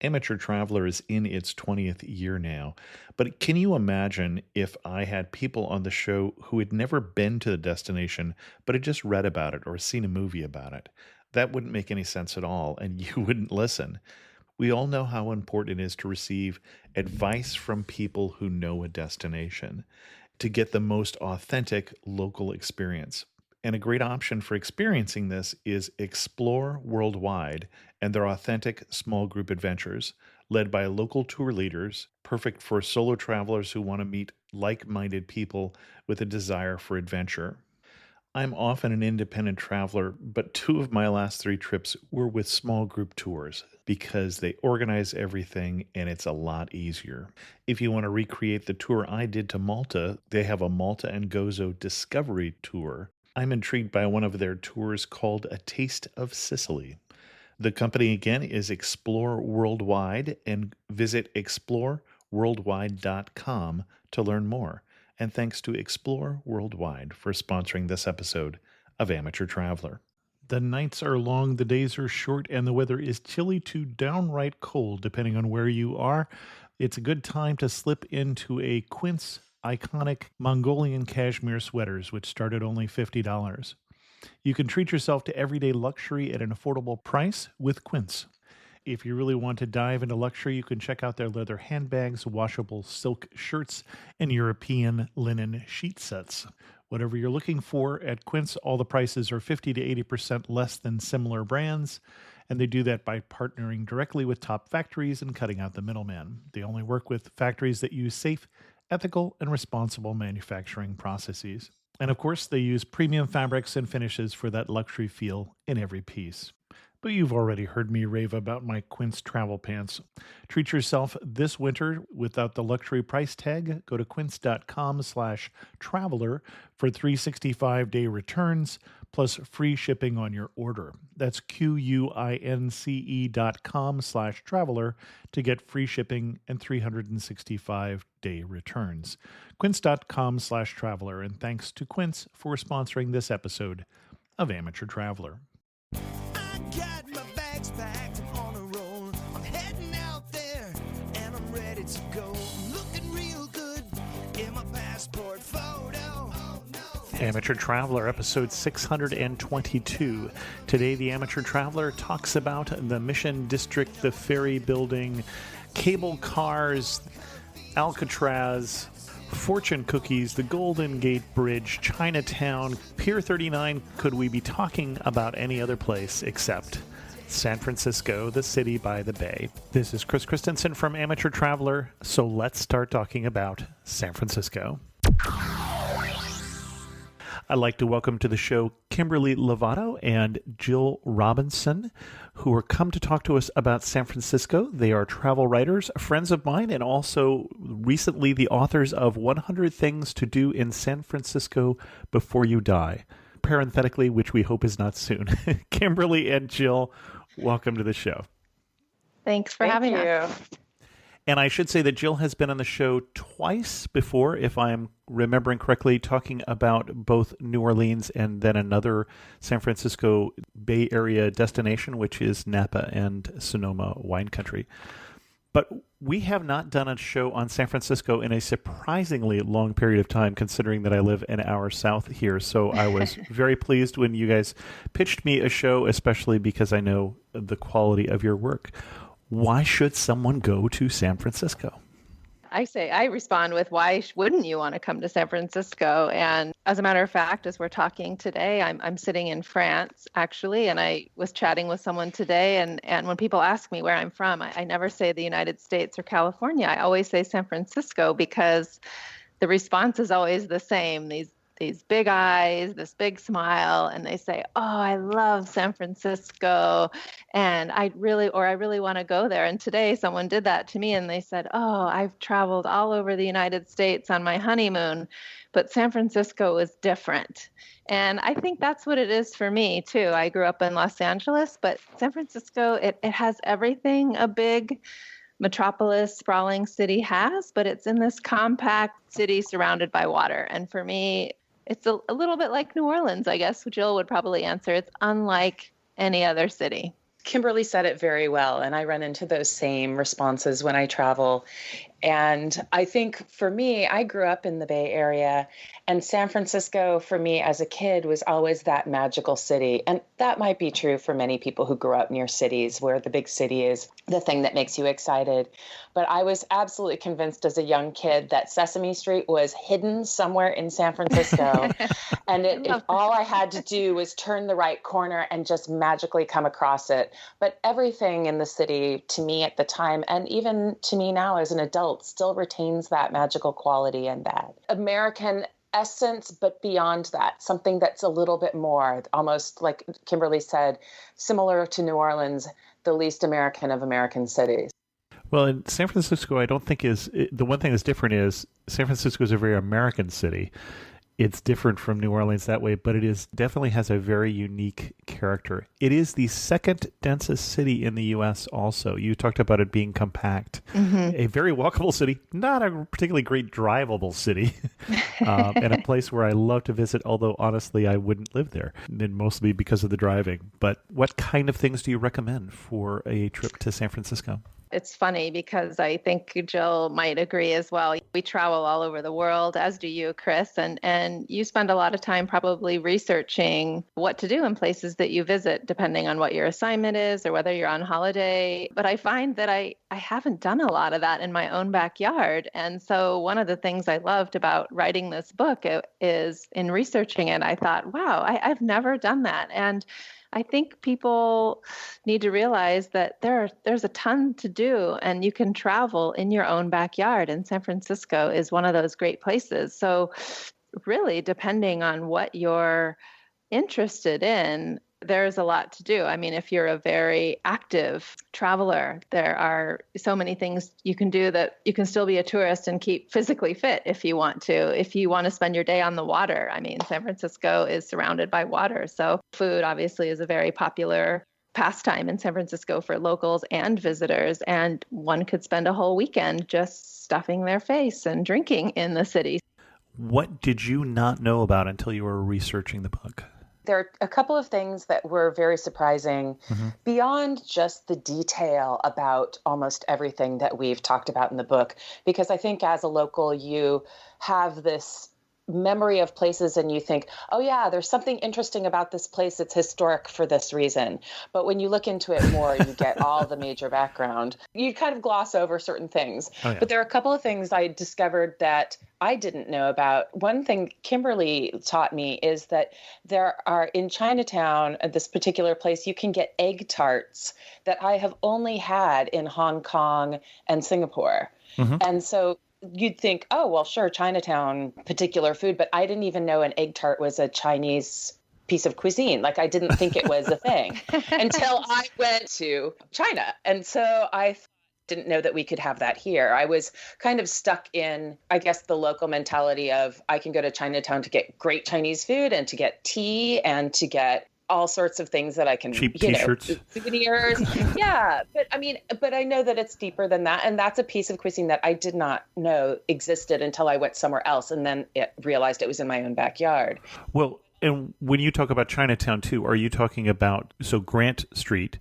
Amateur Traveler is in its 20th year now, but can you imagine if I had people on the show who had never been to the destination, but had just read about it or seen a movie about it? That wouldn't make any sense at all, and you wouldn't listen. We all know how important it is to receive advice from people who know a destination to get the most authentic local experience. And a great option for experiencing this is Explore Worldwide and their authentic small group adventures, led by local tour leaders, perfect for solo travelers who want to meet like minded people with a desire for adventure. I'm often an independent traveler, but two of my last three trips were with small group tours because they organize everything and it's a lot easier. If you want to recreate the tour I did to Malta, they have a Malta and Gozo Discovery Tour. I'm intrigued by one of their tours called A Taste of Sicily. The company again is Explore Worldwide, and visit exploreworldwide.com to learn more. And thanks to Explore Worldwide for sponsoring this episode of Amateur Traveler. The nights are long, the days are short, and the weather is chilly to downright cold, depending on where you are. It's a good time to slip into a Quince iconic Mongolian cashmere sweaters, which start at only $50. You can treat yourself to everyday luxury at an affordable price with Quince. If you really want to dive into luxury, you can check out their leather handbags, washable silk shirts, and European linen sheet sets. Whatever you're looking for at Quince, all the prices are 50 to 80% less than similar brands, and they do that by partnering directly with top factories and cutting out the middleman. They only work with factories that use safe, ethical, and responsible manufacturing processes. And of course, they use premium fabrics and finishes for that luxury feel in every piece. But you've already heard me rave about my Quince travel pants. Treat yourself this winter without the luxury price tag. Go to quince.com/traveler for 365-day returns plus free shipping on your order. That's QUINCE.com/traveler to get free shipping and 365-day returns. Quince.com/traveler. And thanks to Quince for sponsoring this episode of Amateur Traveler. Got my bags packed, I'm on a roll. I'm heading out there and I'm ready to go. I'm looking real good in my passport photo. Oh, no. Amateur Traveler, episode 622. Today, the Amateur Traveler talks about the Mission District, the ferry building, cable cars, Alcatraz, fortune cookies, the Golden Gate Bridge, Chinatown, Pier 39. Could we be talking about any other place except San Francisco, the city by the bay? This is Chris Christensen from Amateur Traveler, so let's start talking about San Francisco. I'd like to welcome to the show Kimberley Levato and Jill Robinson, who are come to talk to us about San Francisco. They are travel writers, friends of mine, and also recently the authors of 100 Things to Do in San Francisco Before You Die, parenthetically, which we hope is not soon. Kimberley and Jill, welcome to the show. Thanks for having us. And I should say that Jill has been on the show twice before, if I'm remembering correctly, talking about both New Orleans and then another San Francisco Bay Area destination, which is Napa and Sonoma wine country. But we have not done a show on San Francisco in a surprisingly long period of time, considering that I live an hour south here. So I was very pleased when you guys pitched me a show, especially because I know the quality of your work. Why should someone go to San Francisco? I respond with, why wouldn't you want to come to San Francisco? And as a matter of fact, as we're talking today, I'm sitting in France, actually, and I was chatting with someone today. And when people ask me where I'm from, I never say the United States or California. I always say San Francisco because the response is always the same. These big eyes, this big smile, and they say, "Oh, I love San Francisco, and I really want to go there." And today someone did that to me and they said, "Oh, I've traveled all over the United States on my honeymoon, but San Francisco is different." And I think that's what it is for me too. I grew up in Los Angeles, but San Francisco, it has everything a big metropolis, sprawling city has, but it's in this compact city surrounded by water. And for me, it's a little bit like New Orleans, I guess. Jill would probably answer. It's unlike any other city. Kimberly said it very well, and I run into those same responses when I travel. And I think for me, I grew up in the Bay Area, and San Francisco for me as a kid was always that magical city. And that might be true for many people who grew up near cities where the big city is the thing that makes you excited. But I was absolutely convinced as a young kid that Sesame Street was hidden somewhere in San Francisco. And all I had to do was turn the right corner and just magically come across it. But everything in the city to me at the time, and even to me now as an adult, still retains that magical quality and that American essence, but beyond that, something that's a little bit more, almost like Kimberly said, similar to New Orleans, the least American of American cities. Well, in San Francisco, I don't think the one thing that's different is San Francisco is a very American city. It's different from New Orleans that way, but it is definitely has a very unique character. It is the second densest city in the U.S. also. You talked about it being compact. A very walkable city, not a particularly great drivable city, and a place where I love to visit, although honestly I wouldn't live there, and mostly because of the driving. But what kind of things do you recommend for a trip to San Francisco? It's funny because I think Jill might agree as well. We travel all over the world, as do you, Chris, and you spend a lot of time probably researching what to do in places that you visit, depending on what your assignment is or whether you're on holiday. But I find that I haven't done a lot of that in my own backyard. And so one of the things I loved about writing this book is in researching it, I thought, wow, I've never done that. And I think people need to realize that there's a ton to do and you can travel in your own backyard. And San Francisco is one of those great places. So really, depending on what you're interested in, there's a lot to do. I mean, if you're a very active traveler, there are so many things you can do that you can still be a tourist and keep physically fit if you want to. If you want to spend your day on the water, I mean, San Francisco is surrounded by water. So food obviously is a very popular pastime in San Francisco for locals and visitors. And one could spend a whole weekend just stuffing their face and drinking in the city. What did you not know about until you were researching the book? There are a couple of things that were very surprising beyond just the detail about almost everything that we've talked about in the book, because I think as a local, you have this memory of places and you think, oh yeah, there's something interesting about this place. It's historic for this reason. But when you look into it more, you get all the major background. You kind of gloss over certain things. Oh, yeah. But there are a couple of things I discovered that I didn't know about. One thing Kimberly taught me is that there are in Chinatown, at this particular place, you can get egg tarts that I have only had in Hong Kong and Singapore. And so you'd think, oh, well, sure, Chinatown, particular food, but I didn't even know an egg tart was a Chinese piece of cuisine. Like I didn't think it was a thing until I went to China. And so I didn't know that we could have that here. I was kind of stuck in, I guess, the local mentality of I can go to Chinatown to get great Chinese food and to get tea and to get all sorts of things that I can, cheap t-shirts, souvenirs. Yeah. But I know that it's deeper than that. And that's a piece of cuisine that I did not know existed until I went somewhere else. And then realized it was in my own backyard. Well, and when you talk about Chinatown too, are you talking about, so Grant Street,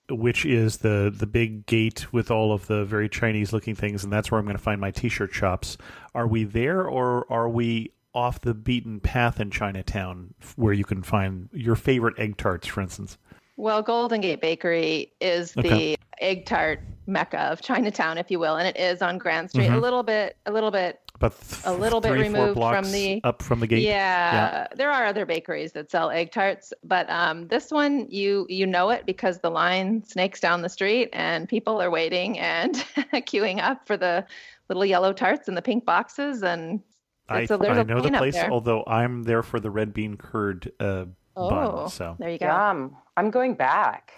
which is the big gate with all of the very Chinese looking things. And that's where I'm going to find my t-shirt shops. Are we there or are we off the beaten path in Chinatown where you can find your favorite egg tarts, for instance? Well, Golden Gate Bakery is the egg tart mecca of Chinatown, if you will, and it is on Grant Street, a little bit removed from the up from the gate. Yeah, there are other bakeries that sell egg tarts, but this one you know it because the line snakes down the street and people are waiting and queuing up for the little yellow tarts in the pink boxes, and I know the place, although I'm there for the red bean curd bun. So there you go. Yum. I'm going back.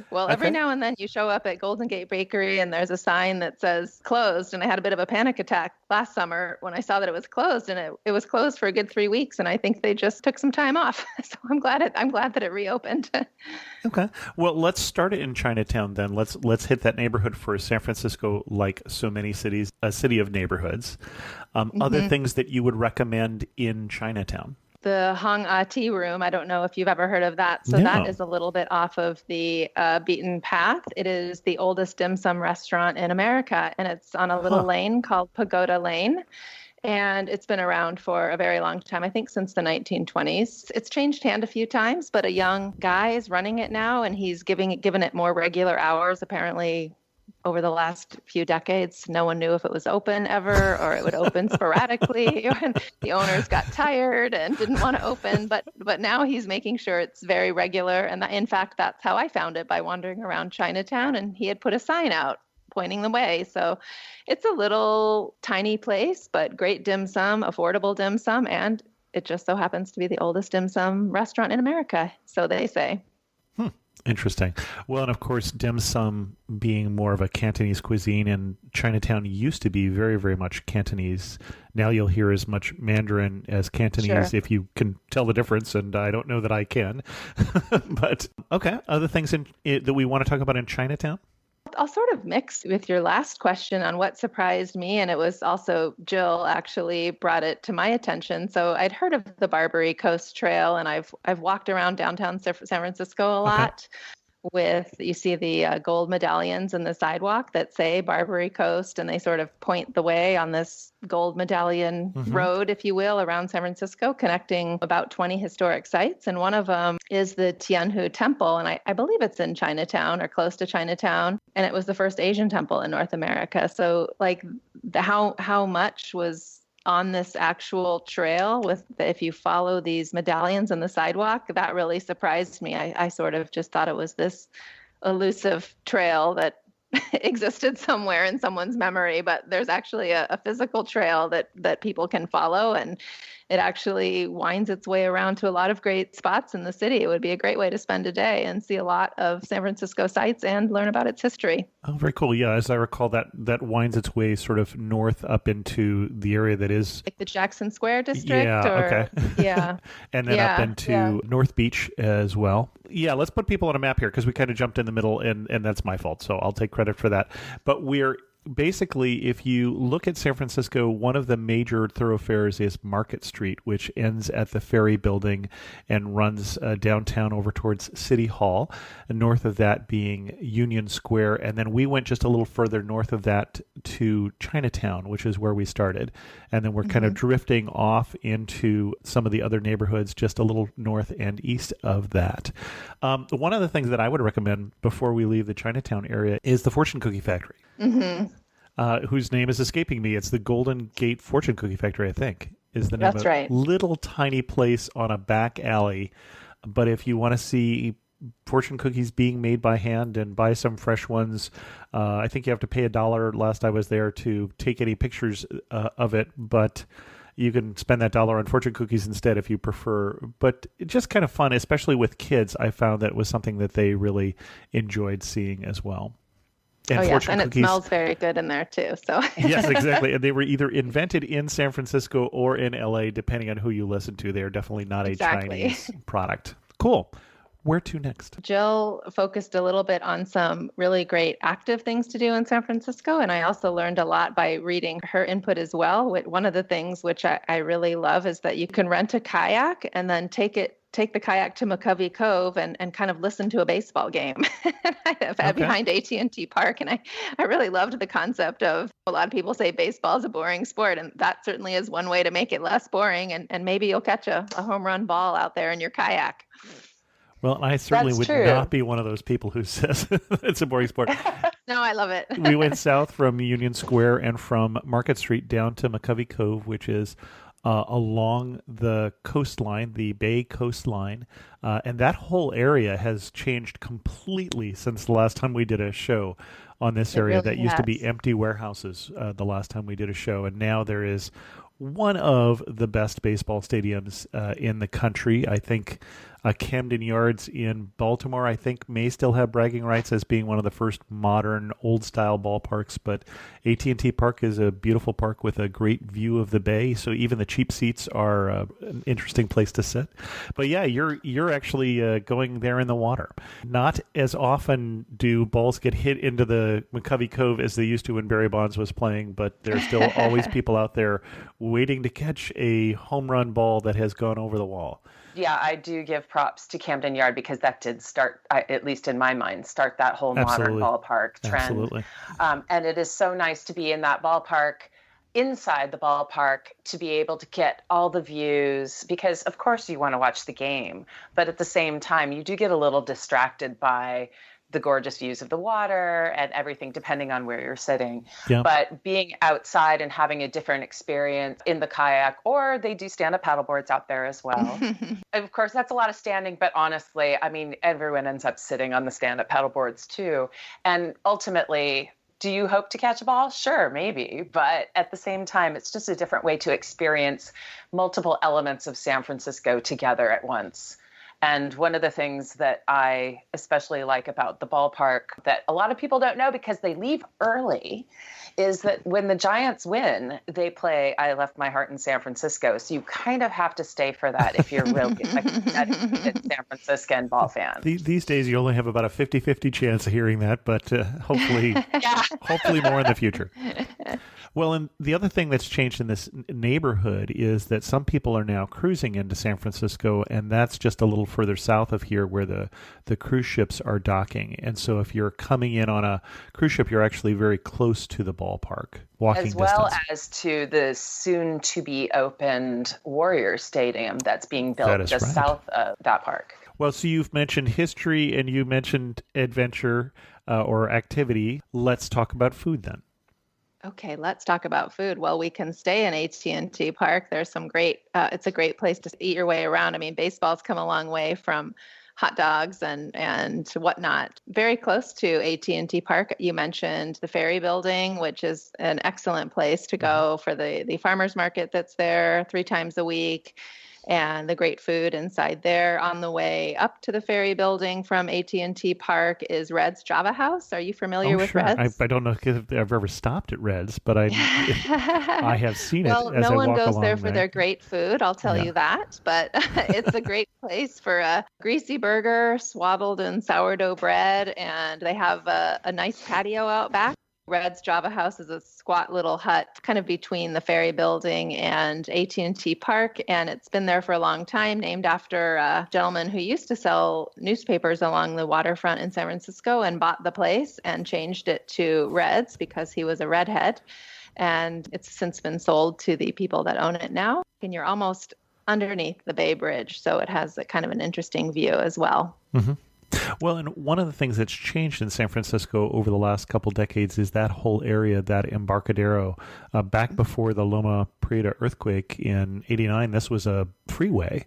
Well, every now and then you show up at Golden Gate Bakery and there's a sign that says closed. And I had a bit of a panic attack last summer when I saw that it was closed, and it was closed for a good 3 weeks. And I think they just took some time off. So I'm glad that it reopened. Okay. Well, let's start it in Chinatown then. Let's hit that neighborhood first. San Francisco, like so many cities, a city of neighborhoods. Other things that you would recommend in Chinatown? The Hong Ah Tea Room. I don't know if you've ever heard of that. So that No. is a little bit off of the beaten path. It is the oldest dim sum restaurant in America, and it's on a little Huh. lane called Pagoda Lane. And it's been around for a very long time, I think since the 1920s. It's changed hand a few times, but a young guy is running it now, and he's given it more regular hours. Apparently, over the last few decades, no one knew if it was open ever or it would open sporadically. And the owners got tired and didn't want to open, but now he's making sure it's very regular. And in fact, that's how I found it, by wandering around Chinatown, and he had put a sign out pointing the way. So it's a little tiny place, but great dim sum, affordable dim sum, and it just so happens to be the oldest dim sum restaurant in America, so they say. Interesting. Well, and of course, dim sum being more of a Cantonese cuisine, and Chinatown used to be very, very much Cantonese. Now you'll hear as much Mandarin as Cantonese, Sure. if you can tell the difference, and I don't know that I can. But okay, other things that we want to talk about in Chinatown? I'll sort of mix with your last question on what surprised me, and it was also Jill actually brought it to my attention. So I'd heard of the Barbary Coast Trail, and I've walked around downtown San Francisco a Okay. lot. You see the gold medallions in the sidewalk that say Barbary Coast, and they sort of point the way on this gold medallion road, if you will, around San Francisco, connecting about 20 historic sites. And one of them is the Tianhu Temple, and I believe it's in Chinatown or close to Chinatown, and it was the first Asian temple in North America. So like how much was on this actual trail if you follow these medallions on the sidewalk, that really surprised me. I sort of just thought it was this elusive trail that existed somewhere in someone's memory, but there's actually a physical trail that people can follow, and it actually winds its way around to a lot of great spots in the city. It would be a great way to spend a day and see a lot of San Francisco sights and learn about its history. Oh, very cool. Yeah, as I recall, that winds its way sort of north up into the area that is. Like the Jackson Square district? Yeah, okay. Yeah. And then up into North Beach as well. Yeah, let's put people on a map here, because we kind of jumped in the middle, and that's my fault, so I'll take credit for that. But we're basically, if you look at San Francisco, one of the major thoroughfares is Market Street, which ends at the Ferry Building and runs downtown over towards City Hall, and north of that being Union Square. And then we went just a little further north of that to Chinatown, which is where we started. And then we're kind of drifting off into some of the other neighborhoods just a little north and east of that. One of the things that I would recommend before we leave the Chinatown area is the Fortune Cookie Factory. Whose name is escaping me. It's the Golden Gate Fortune Cookie Factory, I think, is the name That's of it. right. Little tiny place on a back alley. But if you want to see fortune cookies being made by hand and buy some fresh ones, I think you have to pay $1 last I was there to take any pictures of it. But you can spend that $1 on fortune cookies instead if you prefer. But it's just kind of fun, especially with kids. I found that was something that they really enjoyed seeing as well. And yes, fortune and cookies, it smells very good in there too. So yes, exactly. And they were either invented in San Francisco or in LA, depending on who you listen to. They are definitely not a Exactly. Chinese product. Cool. Where to next? Jill focused a little bit on some really great active things to do in San Francisco. And I also learned a lot by reading her input as well. One of the things which I really love is that you can rent a kayak and then take the kayak to McCovey Cove and kind of listen to a baseball game behind AT&T Park. And I really loved the concept of, a lot of people say baseball is a boring sport, and that certainly is one way to make it less boring. And maybe you'll catch a home run ball out there in your kayak. Well, I certainly That's would true. not be one of those people who says it's a boring sport. No, I love it. We went south from Union Square and from Market Street down to McCovey Cove, which is along the coastline, the Bay coastline. And that whole area has changed completely since the last time we did a show on this area. really That used to be has. empty warehouses the last time we did a show. And now there is one of the best baseball stadiums in the country. I think Camden Yards in Baltimore, I think, may still have bragging rights as being one of the first modern, old-style ballparks. But AT&T Park is a beautiful park with a great view of the bay, so even the cheap seats are an interesting place to sit. But yeah, you're actually going there in the water. Not as often do balls get hit into the McCovey Cove as they used to when Barry Bonds was playing, but there's still always people out there waiting to catch a home run ball that has gone over the wall. Yeah, I do give props to Camden Yard because that did start, at least in my mind, start that whole Absolutely. modern ballpark trend. Absolutely. And it is so nice to be in that ballpark, inside the ballpark, to be able to get all the views because, of course, you want to watch the game. But at the same time, you do get a little distracted by the gorgeous views of the water and everything, depending on where you're sitting. Yeah. But being outside and having a different experience in the kayak, or they do stand-up paddleboards out there as well. Of course, that's a lot of standing, but honestly, I mean, everyone ends up sitting on the stand-up paddleboards too. And ultimately, do you hope to catch a ball? Sure, maybe. But at the same time, it's just a different way to experience multiple elements of San Francisco together at once. And one of the things that I especially like about the ballpark that a lot of people don't know because they leave early is that when the Giants win, they play I Left My Heart in San Francisco. So you kind of have to stay for that if you're really like a dedicated San Franciscan ball fan. These days, you only have about a 50-50 chance of hearing that, but hopefully, hopefully more in the future. Well, and the other thing that's changed in this neighborhood is that some people are now cruising into San Francisco, and that's just a little further south of here where the cruise ships are docking. And so if you're coming in on a cruise ship, you're actually very close to the ballpark, walking as well distance. as to the soon-to-be-opened Warriors Stadium that's being built just right. south of that park. Well, so you've mentioned history and you mentioned adventure or activity. Let's talk about food then. Okay, let's talk about food. Well, we can stay in AT&T Park. There's some great, it's a great place to eat your way around. I mean, baseball's come a long way from hot dogs and whatnot. Very close to AT&T Park, you mentioned the Ferry Building, which is an excellent place to go for the farmers market that's there 3 times a week. And the great food inside there. On the way up to the Ferry Building from AT&T Park is Red's Java House. Are you familiar with sure. Red's? I don't know if I've ever stopped at Red's, but I have seen it. Well, as no I one walk goes along there for their great food, I'll tell you that. But it's a great place for a greasy burger swaddled in sourdough bread. And they have a nice patio out back. Red's Java House is a squat little hut kind of between the Ferry Building and AT&T Park, and it's been there for a long time, named after a gentleman who used to sell newspapers along the waterfront in San Francisco and bought the place and changed it to Red's because he was a redhead, and it's since been sold to the people that own it now, and you're almost underneath the Bay Bridge, so it has a kind of an interesting view as well. Mm-hmm. Well, and one of the things that's changed in San Francisco over the last couple decades is that whole area, that Embarcadero. Back before the Loma Prieta earthquake in '89, this was a freeway,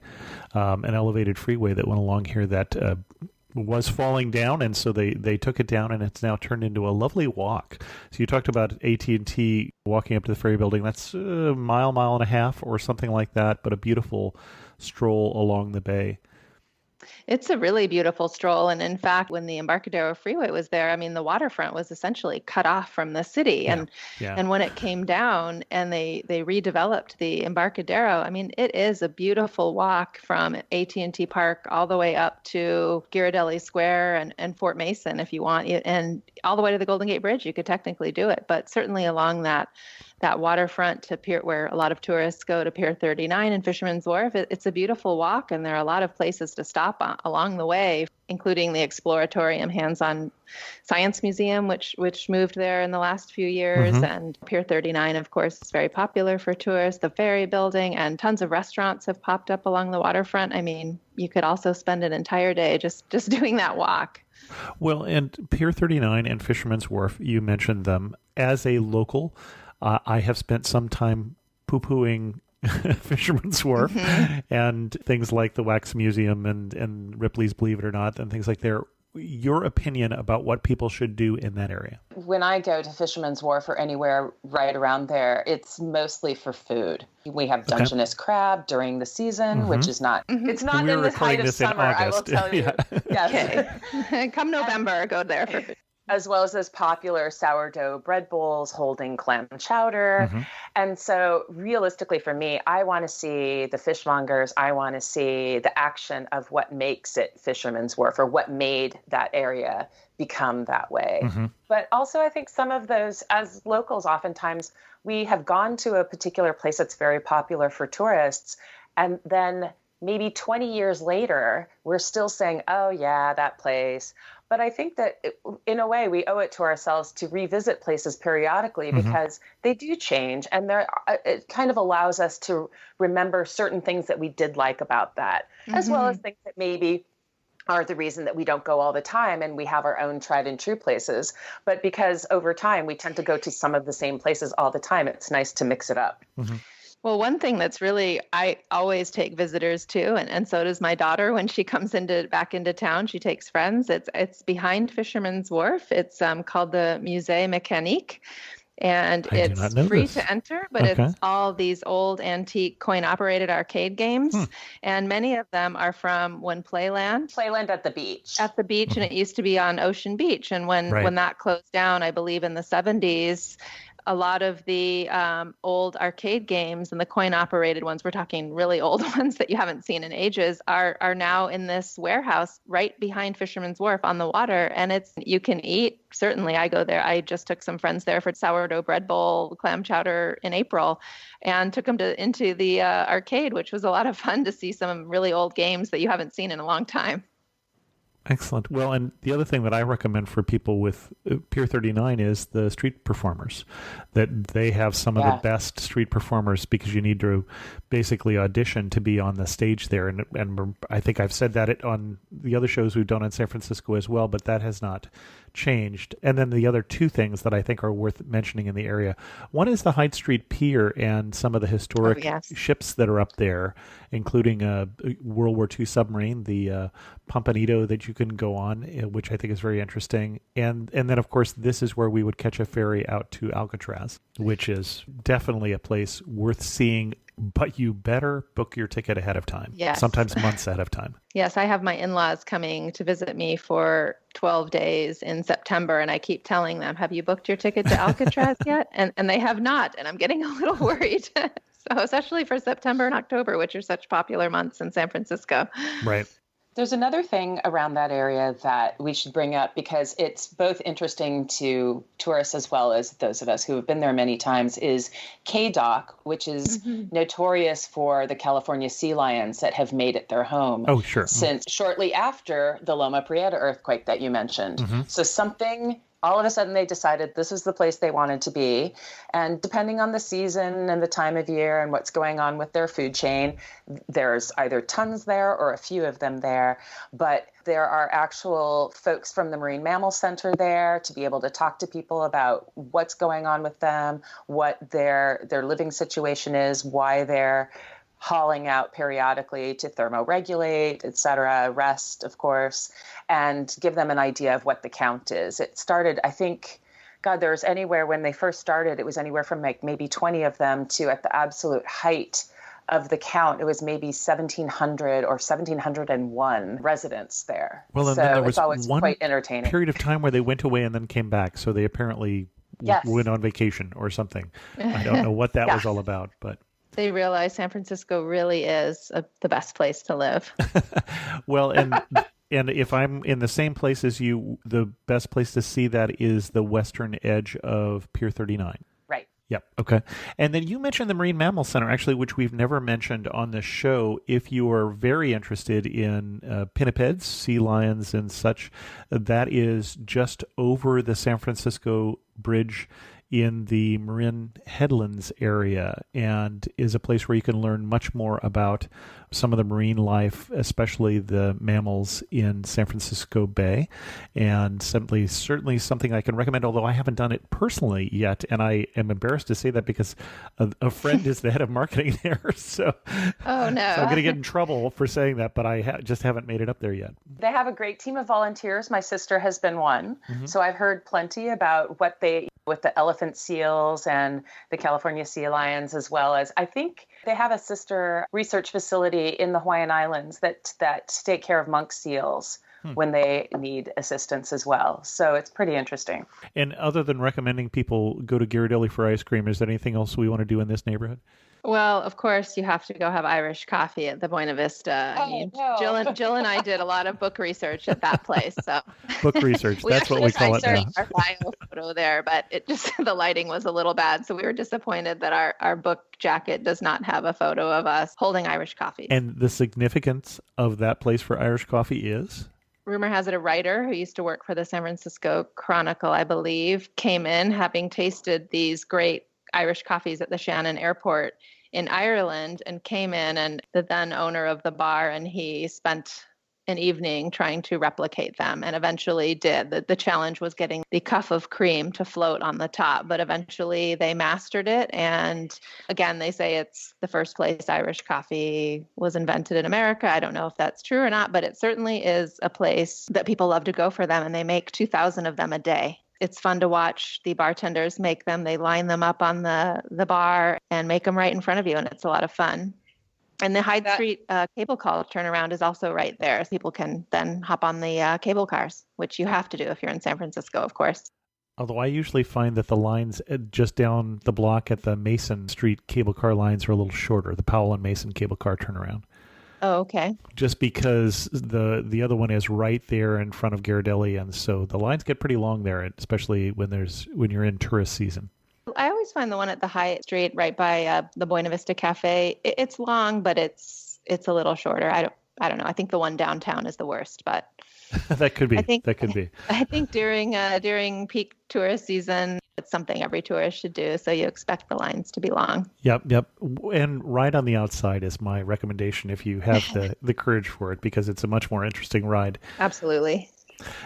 an elevated freeway that went along here that was falling down, and so they took it down, and it's now turned into a lovely walk. So you talked about AT&T walking up to the Ferry Building. That's a mile and a half or something like that, but a beautiful stroll along the bay. It's a really beautiful stroll. And in fact, when the Embarcadero Freeway was there, I mean, the waterfront was essentially cut off from the city. And when it came down and they redeveloped the Embarcadero, I mean, it is a beautiful walk from AT&T Park all the way up to Ghirardelli Square and Fort Mason if you want. And all the way to the Golden Gate Bridge, you could technically do it. But certainly along that waterfront to Pier, where a lot of tourists go to Pier 39 and Fisherman's Wharf, it's a beautiful walk, and there are a lot of places to stop along the way, including the Exploratorium Hands-On Science Museum, which moved there in the last few years, and Pier 39, of course, is very popular for tourists, the Ferry Building, and tons of restaurants have popped up along the waterfront. I mean, you could also spend an entire day just doing that walk. Well, and Pier 39 and Fisherman's Wharf, you mentioned them. As a local, I have spent some time poo-pooing Fisherman's Wharf and things like the Wax Museum and Ripley's Believe It or Not and things like that. Your opinion about what people should do in that area? when I go to Fisherman's Wharf or anywhere right around there, it's mostly for food. We have Dungeness crab during the season, which is not, it's not We were in the height recording of this in summer, I will August. tell you. Yeah. Yes. Okay. Come November, go there for food. As well as those popular sourdough bread bowls holding clam chowder. And so realistically for me, I want to see the fishmongers. I want to see the action of what makes it Fisherman's Wharf, or what made that area become that way. But also I think some of those, as locals, oftentimes we have gone to a particular place that's very popular for tourists, and then maybe 20 years later, we're still saying, oh yeah, that place. But I think that in a way, we owe it to ourselves to revisit places periodically, because they do change, and it kind of allows us to remember certain things that we did like about that, as well as things that maybe are the reason that we don't go all the time and we have our own tried and true places. But because over time we tend to go to some of the same places all the time, it's nice to mix it up. Well, one thing that's really, I always take visitors to, and so does my daughter when she comes back into town. She takes friends. It's behind Fisherman's Wharf. It's called the Musée Mécanique, and it's free to enter, but it's all these old antique coin-operated arcade games, and many of them are from when Playland at the beach. And it used to be on Ocean Beach, and when that closed down, I believe in the 70s. A lot of the old arcade games and the coin-operated ones, we're talking really old ones that you haven't seen in ages, are now in this warehouse right behind Fisherman's Wharf on the water. And you can eat. Certainly, I go there. I just took some friends there for sourdough bread bowl, clam chowder in April, and took them into the arcade, which was a lot of fun to see some really old games that you haven't seen in a long time. Excellent. Well, and the other thing that I recommend for people with Pier 39 is the street performers, that they have some of the best street performers, because you need to basically audition to be on the stage there. And I think I've said that on the other shows we've done in San Francisco as well, but that has not changed. And then the other two things that I think are worth mentioning in the area. One is the Hyde Street Pier and some of the historic ships that are up there, including a World War II submarine, the Pompanito, that you can go on, which I think is very interesting. And then, of course, this is where we would catch a ferry out to Alcatraz, which is definitely a place worth seeing. But you better book your ticket ahead of time. Yes. Sometimes months ahead of time. Yes, I have my in-laws coming to visit me for 12 days in September, and I keep telling them, have you booked your ticket to Alcatraz yet? And they have not, and I'm getting a little worried. So especially for September and October, which are such popular months in San Francisco. Right. There's another thing around that area that we should bring up, because it's both interesting to tourists as well as those of us who have been there many times, is K-Dock, which is notorious for the California sea lions that have made it their home. Oh, sure. Since shortly after the Loma Prieta earthquake that you mentioned. So all of a sudden they decided this is the place they wanted to be. And depending on the season and the time of year and what's going on with their food chain, there's either tons there or a few of them there. But there are actual folks from the Marine Mammal Center there to be able to talk to people about what's going on with them, what their living situation is, why they're hauling out periodically to thermoregulate, et cetera, rest, of course, and give them an idea of what the count is. It started, I think, there's anywhere, when they first started, it was anywhere from maybe 20 of them to, at the absolute height of the count, it was maybe 1,700 or 1,701 residents there. Well, and so then there was it's always one quite entertaining. period of time where they went away and then came back. So they apparently went on vacation or something. I don't know what that was all about, but... They realize San Francisco really is the best place to live. Well, and if I'm in the same place as you, the best place to see that is the western edge of Pier 39. Right. Yep. Okay. And then you mentioned the Marine Mammal Center, actually, which we've never mentioned on the show. If you are very interested in pinnipeds, sea lions, and such, that is just over the San Francisco bridge in the Marin Headlands area, and is a place where you can learn much more about some of the marine life, especially the mammals in San Francisco Bay, and certainly something I can recommend, although I haven't done it personally yet, and I am embarrassed to say that because a friend is the head of marketing there, so, Oh, no. so I'm going to get in trouble for saying that, but I just haven't made it up there yet. They have a great team of volunteers. My sister has been one. So I've heard plenty about what they, with the elephant seals and the California sea lions, as well as I think they have a sister research facility in the Hawaiian Islands that take care of monk seals when they need assistance as well. So it's pretty interesting. And other than recommending people go to Ghirardelli for ice cream, is there anything else we want to do in this neighborhood? Well, of course, you have to go have Irish coffee at the Buena Vista. No. Jill and I did a lot of book research at that place. So Book research, that's what we call it now. Our bio photo there, but it just the lighting was a little bad, so we were disappointed that our book jacket does not have a photo of us holding Irish coffee. And the significance of that place for Irish coffee is? Rumor has it a writer who used to work for the San Francisco Chronicle, I believe, came in having tasted these great Irish coffees at the Shannon Airport in Ireland, and came in, and the then owner of the bar, and he spent an evening trying to replicate them, and eventually did. The challenge was getting the cup of cream to float on the top, but eventually they mastered it. And again, they say it's the first place Irish coffee was invented in America. I don't know if that's true or not, but it certainly is a place that people love to go for them, and they make 2,000 of them a day. It's fun to watch the bartenders make them. They line them up on the bar and make them right in front of you, and it's a lot of fun. And the Hyde Street cable car turnaround is also right there. So people can then hop on the cable cars, which you have to do if you're in San Francisco, of course. Although I usually find that the lines just down the block at the Mason Street cable car lines are a little shorter, the Powell and Mason cable car turnaround. Oh, okay. Just because the other one is right there in front of Ghirardelli, and so the lines get pretty long there, especially when you're in tourist season. I always find the one at the Hyatt Street right by the Buena Vista Cafe. It's long, but it's a little shorter. I don't know. I think the one downtown is the worst, but that could be. That could be. I think during peak tourist season, it's something every tourist should do. So you expect the lines to be long. Yep. And ride on the outside is my recommendation if you have the courage for it, because it's a much more interesting ride. Absolutely.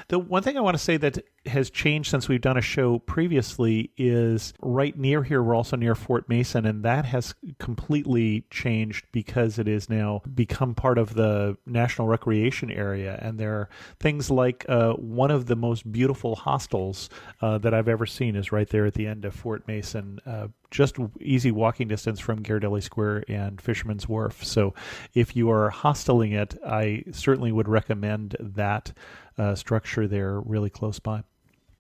The one thing I want to say that has changed since we've done a show previously is right near here, we're also near Fort Mason, and that has completely changed because it is now become part of the National Recreation Area. And there are things like one of the most beautiful hostels that I've ever seen is right there at the end of Fort Mason, just easy walking distance from Ghirardelli Square and Fisherman's Wharf. So if you are hosteling it, I certainly would recommend that structure there really close by.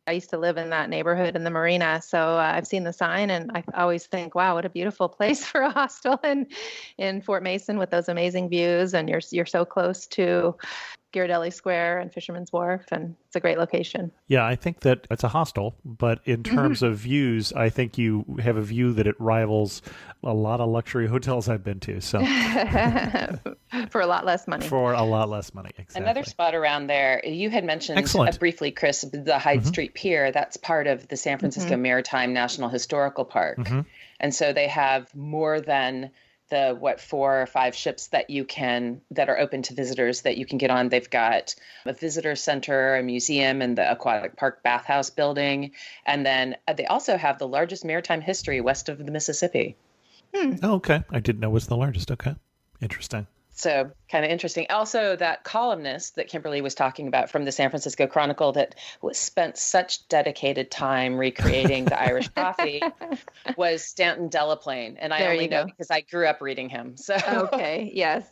I used to live in that neighborhood in the marina, so I've seen the sign, and I always think, wow, what a beautiful place for a hostel in Fort Mason with those amazing views, and you're so close to Ghirardelli Square and Fisherman's Wharf, and it's a great location. Yeah, I think that it's a hostel, but in terms of views, I think you have a view that it rivals a lot of luxury hotels I've been to. So for a lot less money. For a lot less money, exactly. Another spot around there, you had mentioned briefly, Chris, the Hyde Street Pier. That's part of the San Francisco Maritime National Historical Park. And so they have more than the 4 or 5 ships that are open to visitors that you can get on. They've got a visitor center, a museum, and the aquatic park bathhouse building. And then they also have the largest maritime history west of the Mississippi. Oh, okay. I didn't know it was the largest. Okay. Interesting. So kind of interesting. Also, that columnist that Kimberley was talking about from the San Francisco Chronicle that spent such dedicated time recreating the Irish coffee was Stanton Delaplane. And I only know because I grew up reading him. So okay. Yes.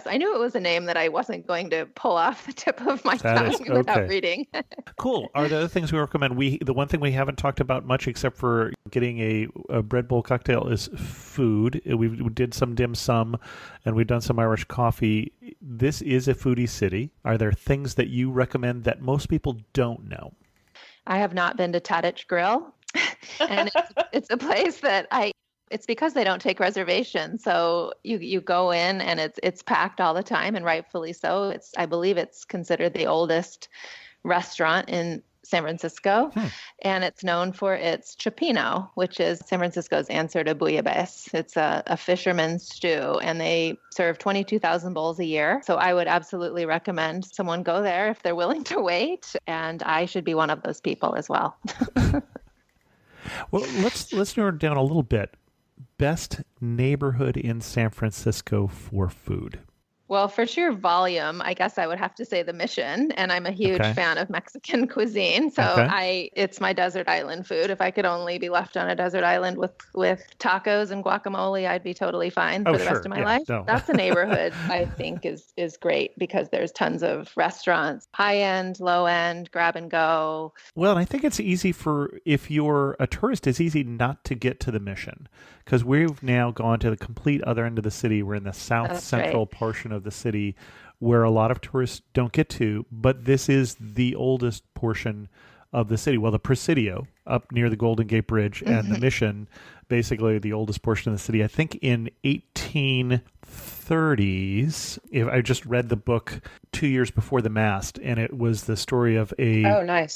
I knew it was a name that I wasn't going to pull off the tip of my tongue without reading. Cool. Are there other things we recommend? The one thing we haven't talked about much, except for getting a bread bowl cocktail, is food. We did some dim sum, and we've done some Irish coffee. This is a foodie city. Are there things that you recommend that most people don't know? I have not been to Tadich Grill, and it's a place that it's because they don't take reservations. So you go in and it's packed all the time, and rightfully so. I believe it's considered the oldest restaurant in San Francisco, and it's known for its cioppino, which is San Francisco's answer to bouillabaisse. It's a fisherman's stew, and they serve 22,000 bowls a year. So I would absolutely recommend someone go there if they're willing to wait, and I should be one of those people as well. Well, let's narrow it down a little bit. Best neighborhood in San Francisco for food. Well, for sheer volume, I guess I would have to say the Mission, and I'm a huge fan of Mexican cuisine. So it's my desert island food. If I could only be left on a desert island with tacos and guacamole, I'd be totally fine for the rest of my life. No. That's a neighborhood I think is great because there's tons of restaurants, high end, low end, grab and go. Well, and I think it's easy if you're a tourist, it's easy not to get to the Mission because we've now gone to the complete other end of the city. We're in the central portion of the city where a lot of tourists don't get to, but this is the oldest portion of the city. Well, the Presidio up near the Golden Gate Bridge and the Mission, basically the oldest portion of the city. I think in 1830s, if I just read the book 2 years before the mast, and it was the story of a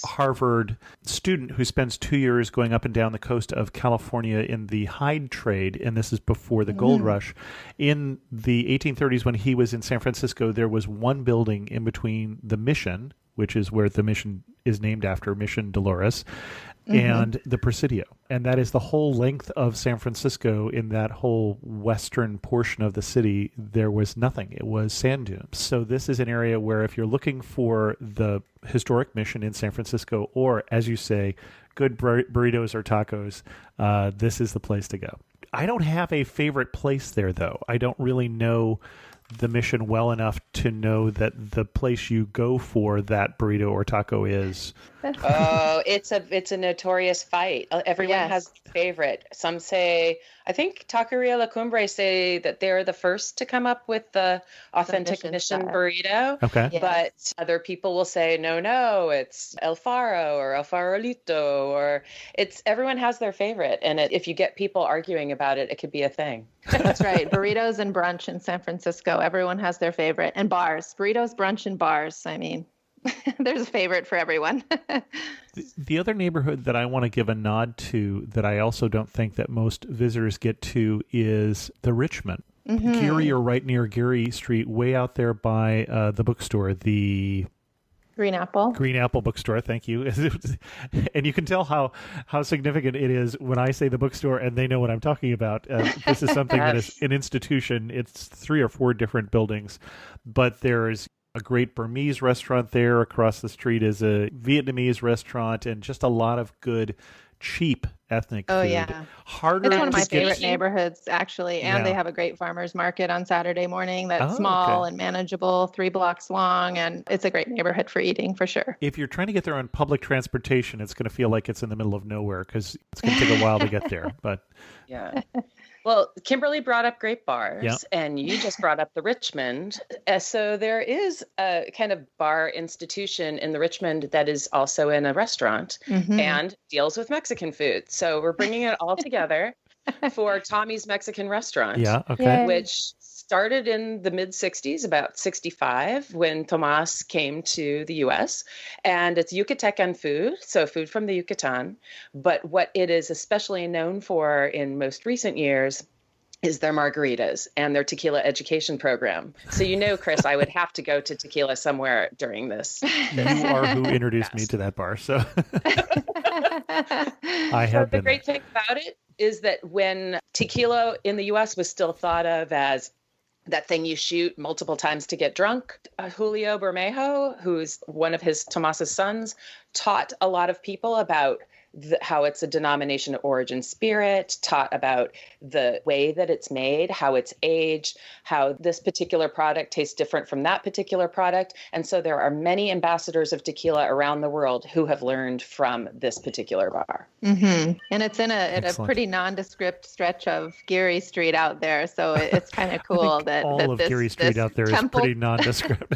Harvard student who spends 2 years going up and down the coast of California in the hide trade, and this is before the gold rush. In the 1830s, when he was in San Francisco, there was one building in between the Mission, which is where the Mission is named after, Mission Dolores, and the Presidio. And that is the whole length of San Francisco. In that whole western portion of the city, there was nothing. It was sand dunes. So this is an area where if you're looking for the historic Mission in San Francisco, or, as you say, good burritos or tacos, this is the place to go. I don't have a favorite place there, though. I don't really know the Mission well enough to know that the place you go for that burrito or taco is. Oh, it's a notorious fight. Everyone has a favorite. Some say, I think Taqueria La Cumbre say that they're the first to come up with the authentic Mission burrito. Okay. Yes. But other people will say, no, it's El Faro or El Farolito, or everyone has their favorite. And if you get people arguing about it, it could be a thing. That's right. Burritos and brunch in San Francisco. Everyone has their favorite. And bars. Burritos, brunch, and bars. I mean, there's a favorite for everyone. The other neighborhood that I want to give a nod to that I also don't think that most visitors get to is the Richmond. Geary, or right near Geary Street, way out there by the bookstore, the Green Apple bookstore. Thank you. And you can tell how significant it is when I say the bookstore and they know what I'm talking about. This is something that is an institution. It's 3 or 4 different buildings, but there's a great Burmese restaurant there. Across the street is a Vietnamese restaurant, and just a lot of good, cheap ethnic food. Yeah. Harder it's one of my to favorite neighborhoods, actually. And they have a great farmer's market on Saturday morning that's small and manageable, 3 blocks long. And it's a great neighborhood for eating, for sure. If you're trying to get there on public transportation, it's going to feel like it's in the middle of nowhere because it's going to take a while to get there. But yeah. Well, Kimberly brought up great bars, and you just brought up the Richmond. So there is a kind of bar institution in the Richmond that is also in a restaurant and deals with Mexican food. So we're bringing it all together for Tommy's Mexican Restaurant, which started in the mid-'60s, about 65, when Tomas came to the U.S., and it's Yucatecan food, so food from the Yucatan. But what it is especially known for in most recent years is their margaritas and their tequila education program. So Chris, I would have to go to tequila somewhere during this. You are who introduced me to that bar, so I have been. The great thing about it is that when tequila in the U.S. was still thought of as that thing you shoot multiple times to get drunk, Julio Bermejo, who's one of Tomas's sons, taught a lot of people about how it's a denomination of origin spirit, taught about the way that it's made, how it's aged, how this particular product tastes different from that particular product. And so there are many ambassadors of tequila around the world who have learned from this particular bar. And it's in a pretty nondescript stretch of Geary Street out there. So it's kind of cool that all of Geary Street out there is pretty nondescript.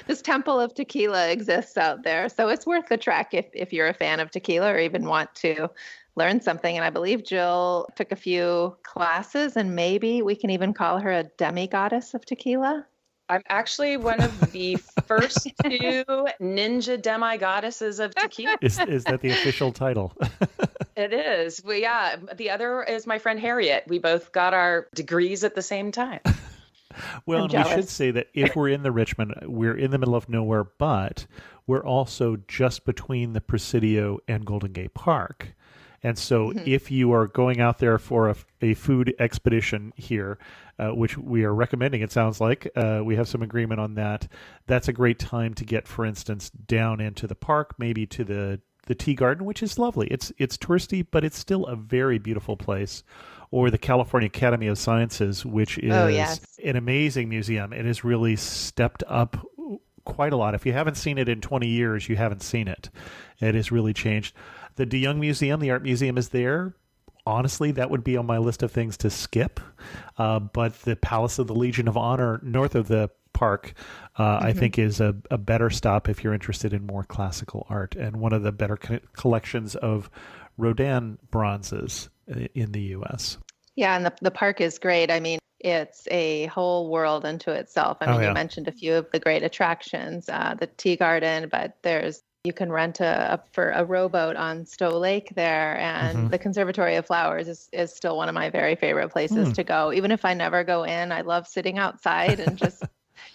This temple of tequila exists out there. So it's worth the trek if you're a fan of tequila or even want to learn something. And I believe Jill took a few classes, and maybe we can even call her a demigoddess of tequila. I'm actually one of the first two ninja demigoddesses of tequila. Is that the official title? It is. Well, yeah. The other is my friend Harriet. We both got our degrees at the same time. Well, I'm and we should jealous. say that if we're in the Richmond, we're in the middle of nowhere, but we're also just between the Presidio and Golden Gate Park. And so if you are going out there for a food expedition here, which we are recommending, it sounds like, we have some agreement on that, that's a great time to get, for instance, down into the park, maybe to the tea garden, which is lovely. It's touristy, but it's still a very beautiful place. Or the California Academy of Sciences, which is an amazing museum. It has really stepped up quite a lot. If you haven't seen it in 20 years, you haven't seen it. It has really changed. The De Young Museum, the art museum, is there. Honestly, that would be on my list of things to skip. But the Palace of the Legion of Honor north of the park, I think is a better stop if you're interested in more classical art, and one of the better collections of Rodin bronzes in the U.S. Yeah, and the park is great. I mean, it's a whole world unto itself. I mean, you mentioned a few of the great attractions, the tea garden, but you can rent for a rowboat on Stowe Lake there, and the Conservatory of Flowers is still one of my very favorite places to go. Even if I never go in, I love sitting outside and just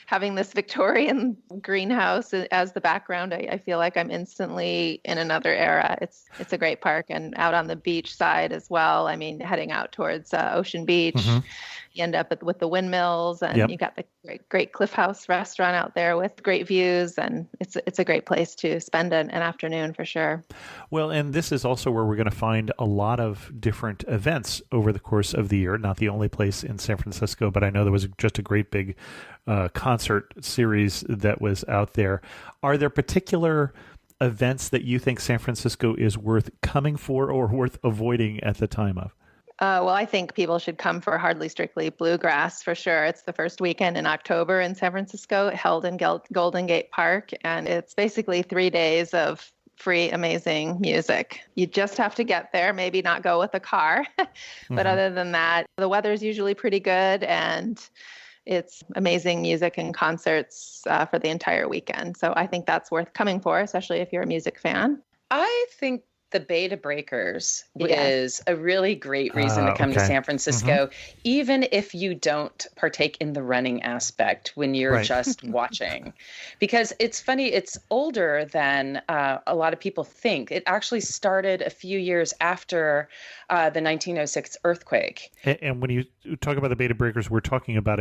having this Victorian greenhouse as the background. I feel like I'm instantly in another era. It's a great park, and out on the beach side as well. I mean, heading out towards Ocean Beach, you end up with the windmills, and you got the great Cliff House restaurant out there with great views, and it's a great place to spend an afternoon for sure. Well, and this is also where we're going to find a lot of different events over the course of the year. Not the only place in San Francisco, but I know there was just a great big concert series that was out there. Are there particular events that you think San Francisco is worth coming for or worth avoiding at the time of? Well, I think people should come for Hardly Strictly Bluegrass for sure. It's the first weekend in October in San Francisco, held in Golden Gate Park, and it's basically 3 days of free, amazing music. You just have to get there, maybe not go with a car. But other than that, the weather's usually pretty good, and it's amazing music and concerts for the entire weekend. So I think that's worth coming for, especially if you're a music fan. I think the Beta Breakers is a really great reason to come to San Francisco, even if you don't partake in the running aspect when you're just watching. Because it's funny, it's older than a lot of people think. It actually started a few years after the 1906 earthquake. And when you talk about the Beta Breakers, we're talking about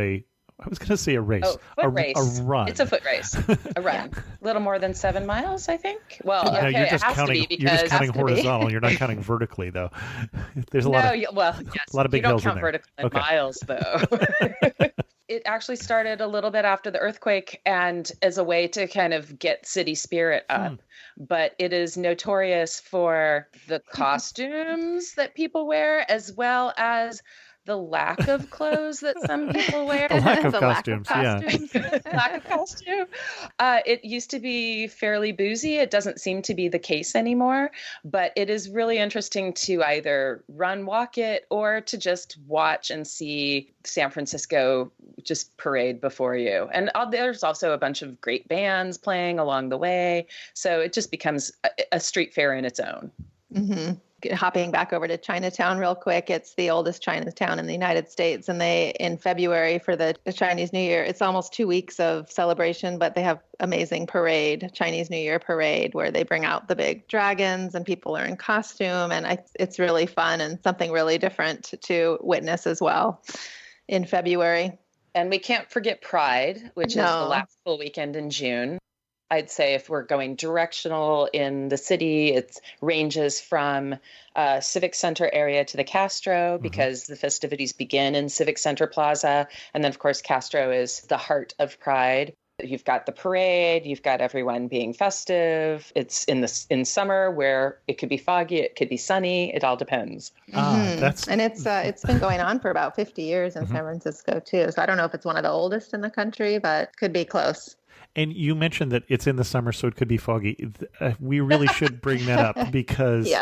I was going to say a race. Oh, foot race. A run. It's a foot race. A run. A little more than 7 miles, I think. Well, no, okay, it has to be because you're just counting horizontal. You're not counting vertically, though. There's a lot of yes, a lot of big hills in there. You don't count vertical in miles, though. It actually started a little bit after the earthquake, and as a way to kind of get city spirit up. But it is notorious for the costumes that people wear, as well as the lack of clothes that some people wear. The lack of costumes, Lack of costume. It used to be fairly boozy. It doesn't seem to be the case anymore, but it is really interesting to either walk it, or to just watch and see San Francisco just parade before you. And there's also a bunch of great bands playing along the way. So it just becomes a street fair in its own. Mm-hmm. Hopping back over to Chinatown real quick, it's the oldest Chinatown in the United States, and in February for the Chinese New Year, it's almost 2 weeks of celebration, but they have amazing Chinese New Year parade, where they bring out the big dragons and people are in costume, and it's really fun and something really different to witness as well in February. And we can't forget Pride, which is the last full weekend in June. I'd say if we're going directional in the city, it ranges from Civic Center area to the Castro, because the festivities begin in Civic Center Plaza. And then, of course, Castro is the heart of Pride. You've got the parade, you've got everyone being festive. It's in summer, where it could be foggy, it could be sunny. It all depends. And it's been going on for about 50 years in San Francisco too. So I don't know if it's one of the oldest in the country, but could be close. And you mentioned that it's in the summer, so it could be foggy. We really should bring that up, because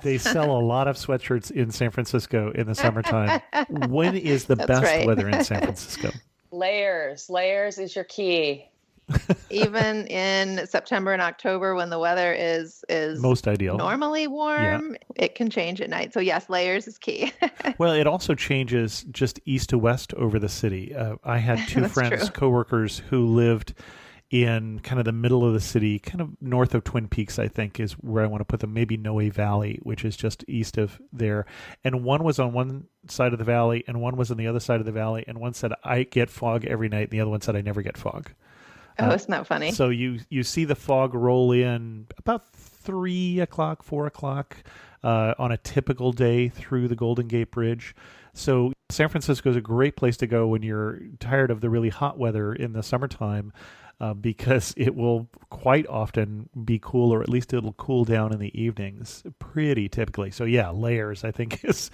they sell a lot of sweatshirts in San Francisco in the summertime. When is the best weather in San Francisco? Layers is your key. Even in September and October when the weather is Most ideal. normally warm, it can change at night. So yes, layers is key. Well, it also changes just east to west over the city. I had two friends, coworkers, who lived in kind of the middle of the city, kind of north of Twin Peaks, I think is where I want to put them, maybe Noe Valley, which is just east of there. And one was on one side of the valley and one was on the other side of the valley. And one said, I get fog every night. And the other one said, I never get fog. Oh, isn't that funny? So you see the fog roll in about 3 o'clock, 4 o'clock on a typical day through the Golden Gate Bridge. So San Francisco is a great place to go when you're tired of the really hot weather in the summertime, because it will quite often be cool, or at least it'll cool down in the evenings pretty typically. So yeah, layers I think is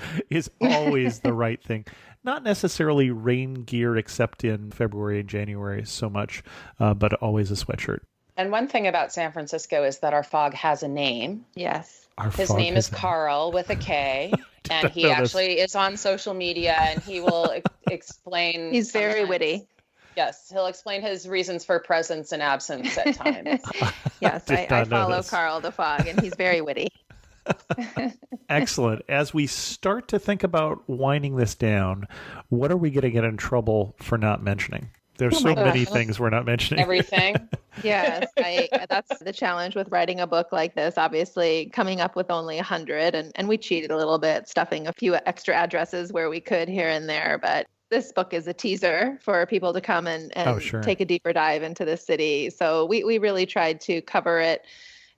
always the right thing. Not necessarily rain gear except in February and January so much, but always a sweatshirt. And one thing about San Francisco is that our fog has a name. Yes. His name is Carl with a K, and he actually is on social media, and he will explain. He's very witty. Yes, he'll explain his reasons for presence and absence at times. Yes, I follow Carl the Fog, and he's very witty. Excellent. As we start to think about winding this down, what are we going to get in trouble for not mentioning? There's so many things we're not mentioning. Everything. Yes, that's the challenge with writing a book like this. Obviously, coming up with only 100, and we cheated a little bit, stuffing a few extra addresses where we could here and there, but this book is a teaser for people to come and take a deeper dive into the city. So we really tried to cover it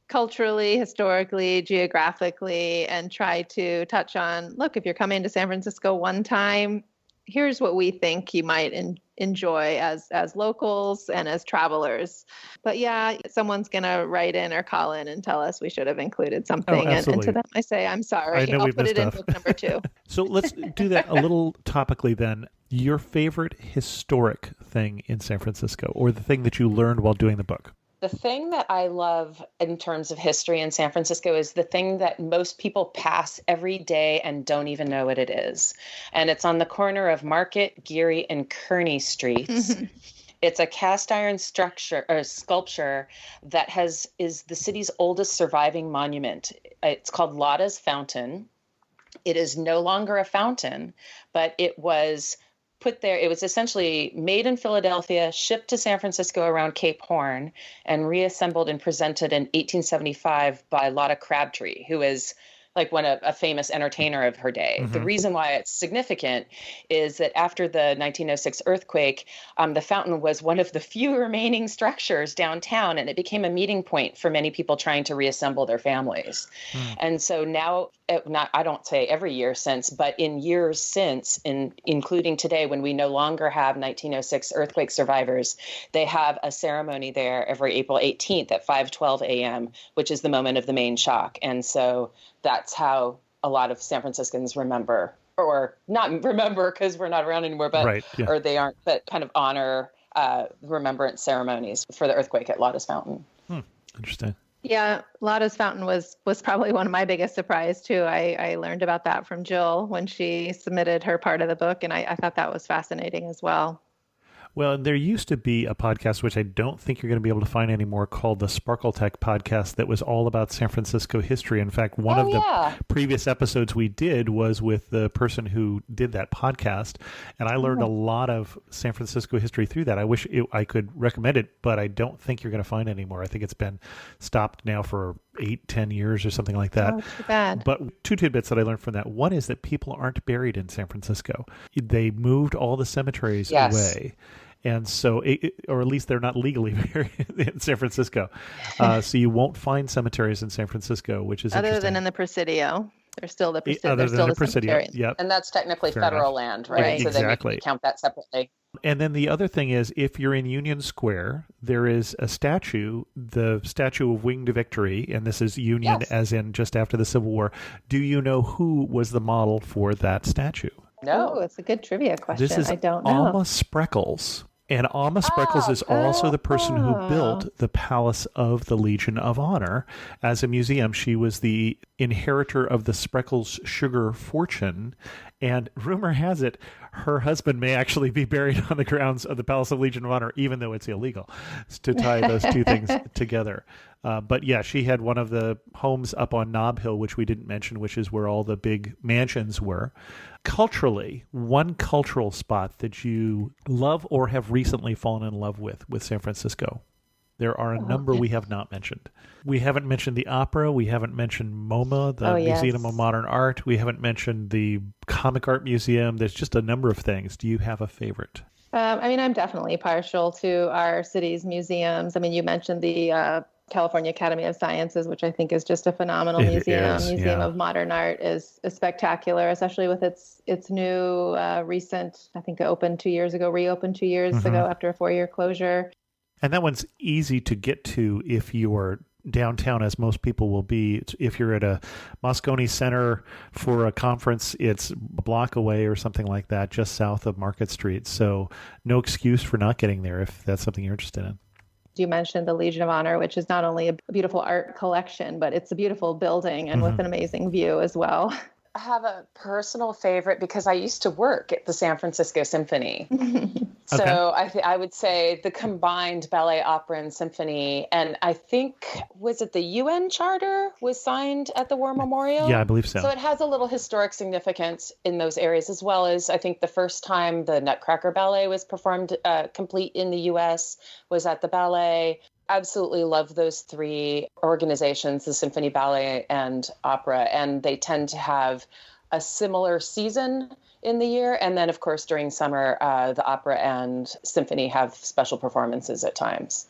culturally, historically, geographically, and try to touch on, look, if you're coming to San Francisco one time, here's what we think you might enjoy as locals and as travelers. But yeah, someone's going to write in or call in and tell us we should have included something. And to them, I say, I'm sorry. I'll put it in book number 2. So let's do that a little topically then. Your favorite historic thing in San Francisco, or the thing that you learned while doing the book? The thing that I love in terms of history in San Francisco is the thing that most people pass every day and don't even know what it is. And it's on the corner of Market, Geary, and Kearny Streets. It's a cast iron sculpture that is the city's oldest surviving monument. It's called Lotta's Fountain. It is no longer a fountain, but it was put there. It was essentially made in Philadelphia, shipped to San Francisco around Cape Horn, and reassembled and presented in 1875 by Lotta Crabtree, who is like a famous entertainer of her day. Mm-hmm. The reason why it's significant is that after the 1906 earthquake, the fountain was one of the few remaining structures downtown, and it became a meeting point for many people trying to reassemble their families. And so now, I don't say every year since, but in years since, including today, when we no longer have 1906 earthquake survivors, they have a ceremony there every April 18th at 5:12 a.m., which is the moment of the main shock. And so that's how a lot of San Franciscans remember, or not remember because we're not around anymore, but or they aren't, but kind of honor remembrance ceremonies for the earthquake at Lotta's Fountain. Interesting. Yeah, Lotta's Fountain was probably one of my biggest surprise too. I learned about that from Jill when she submitted her part of the book, and I thought that was fascinating as well. Well, there used to be a podcast, which I don't think you're going to be able to find anymore, called the Sparkle Tech podcast that was all about San Francisco history. In fact, one of the previous episodes we did was with the person who did that podcast, and I learned a lot of San Francisco history through that. I wish I could recommend it, but I don't think you're going to find it anymore. I think it's been stopped now for 8-10 years or something like that. Oh, too bad. But 2 tidbits that I learned from that. One is that people aren't buried in San Francisco. They moved all the cemeteries away. And so, or at least they're not legally buried in San Francisco. So you won't find cemeteries in San Francisco, which is other than in the Presidio. They're still the Presidio. Other than the Presidio, yep. And that's technically federal land, right? So exactly. They count that separately. And then the other thing is, if you're in Union Square, there is a statue, the Statue of Winged Victory, and this is Union as in just after the Civil War. Do you know who was the model for that statue? No. Oh, it's a good trivia question. This is I don't know. Alma Spreckels. And Alma Spreckles is also the person who built the Palace of the Legion of Honor as a museum. She was the inheritor of the Spreckles sugar fortune. And rumor has it, her husband may actually be buried on the grounds of the Palace of Legion of Honor, even though it's illegal to tie those two things together. But yeah, she had one of the homes up on Nob Hill, which we didn't mention, which is where all the big mansions were. Culturally, one cultural spot that you love or have recently fallen in love with San Francisco. There are a number we have not mentioned. We haven't mentioned the opera. We haven't mentioned MoMA, the Museum of Modern Art. We haven't mentioned the Comic Art Museum. There's just a number of things. Do you have a favorite? I mean, I'm definitely partial to our city's museums. I mean, you mentioned the California Academy of Sciences, which I think is just a phenomenal museum. Museum of Modern Art is spectacular, especially with its new recent, I think it opened 2 years ago, reopened 2 years ago after a 4-year closure. And that one's easy to get to if you are downtown, as most people will be. If you're at a Moscone Center for a conference, it's a block away or something like that, just south of Market Street. So no excuse for not getting there if that's something you're interested in. You mentioned the Legion of Honor, which is not only a beautiful art collection, but it's a beautiful building and with an amazing view as well. I have a personal favorite because I used to work at the San Francisco Symphony. So I would say the combined ballet, opera, and symphony. And I think, was it the UN Charter was signed at the War Memorial? Yeah, I believe so. So it has a little historic significance in those areas, as well as I think the first time the Nutcracker Ballet was performed complete in the U.S. was at the ballet. Absolutely love those three organizations, the symphony, ballet, and opera, and they tend to have a similar season in the year. And then, of course, during summer, the opera and symphony have special performances at times.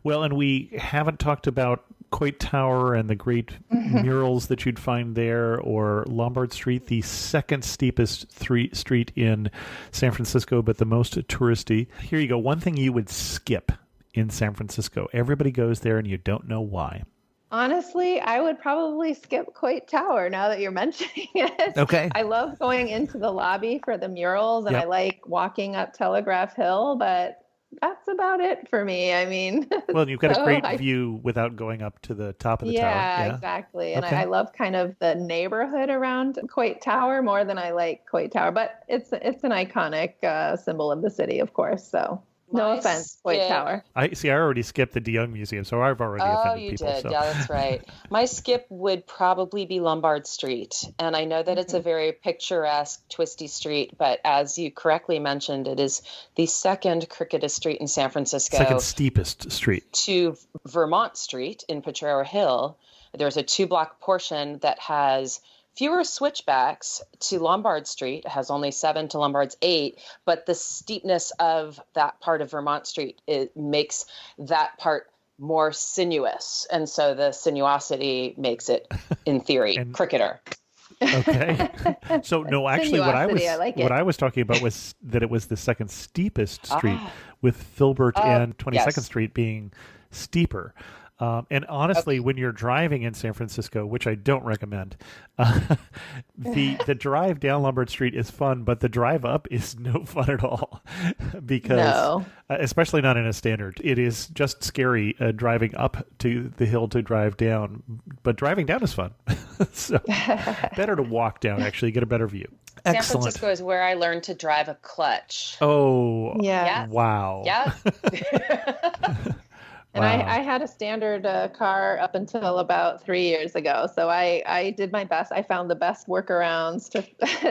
Well, and we haven't talked about Coit Tower and the great murals that you'd find there, or Lombard Street, the second steepest street in San Francisco, but the most touristy. Here you go. One thing you would skip in San Francisco. Everybody goes there and you don't know why. Honestly, I would probably skip Coit Tower now that you're mentioning it. Okay. I love going into the lobby for the murals and I like walking up Telegraph Hill, but that's about it for me. I mean, well, you've got a great view without going up to the top of the tower. Yeah, exactly. And I love kind of the neighborhood around Coit Tower more than I like Coit Tower, but it's an iconic symbol of the city, of course. So no offense, Coit Tower. I already skipped the DeYoung Museum, so I've already offended people. Oh, you did. So. Yeah, that's right. My skip would probably be Lombard Street. And I know that it's a very picturesque, twisty street, but as you correctly mentioned, it is the second crookedest street in San Francisco. Second steepest street. To Vermont Street in Potrero Hill. There's a 2-block portion that has fewer switchbacks to Lombard Street. It has only 7 to Lombard's 8, but the steepness of that part of Vermont Street, it makes that part more sinuous. And so the sinuosity makes it, in theory, cricketer. Okay. So no, actually what I was talking about was that it was the second steepest street, with Filbert and 22nd Street being steeper. And honestly, when you're driving in San Francisco, which I don't recommend, the drive down Lombard Street is fun, but the drive up is no fun at all because, especially not in a standard, it is just scary driving up to the hill to drive down, but driving down is fun. So better to walk down, actually, get a better view. Excellent. San Francisco is where I learned to drive a clutch. Oh, yeah. Wow. Yeah. And I had a standard car up until about 3 years ago. So I did my best. I found the best workarounds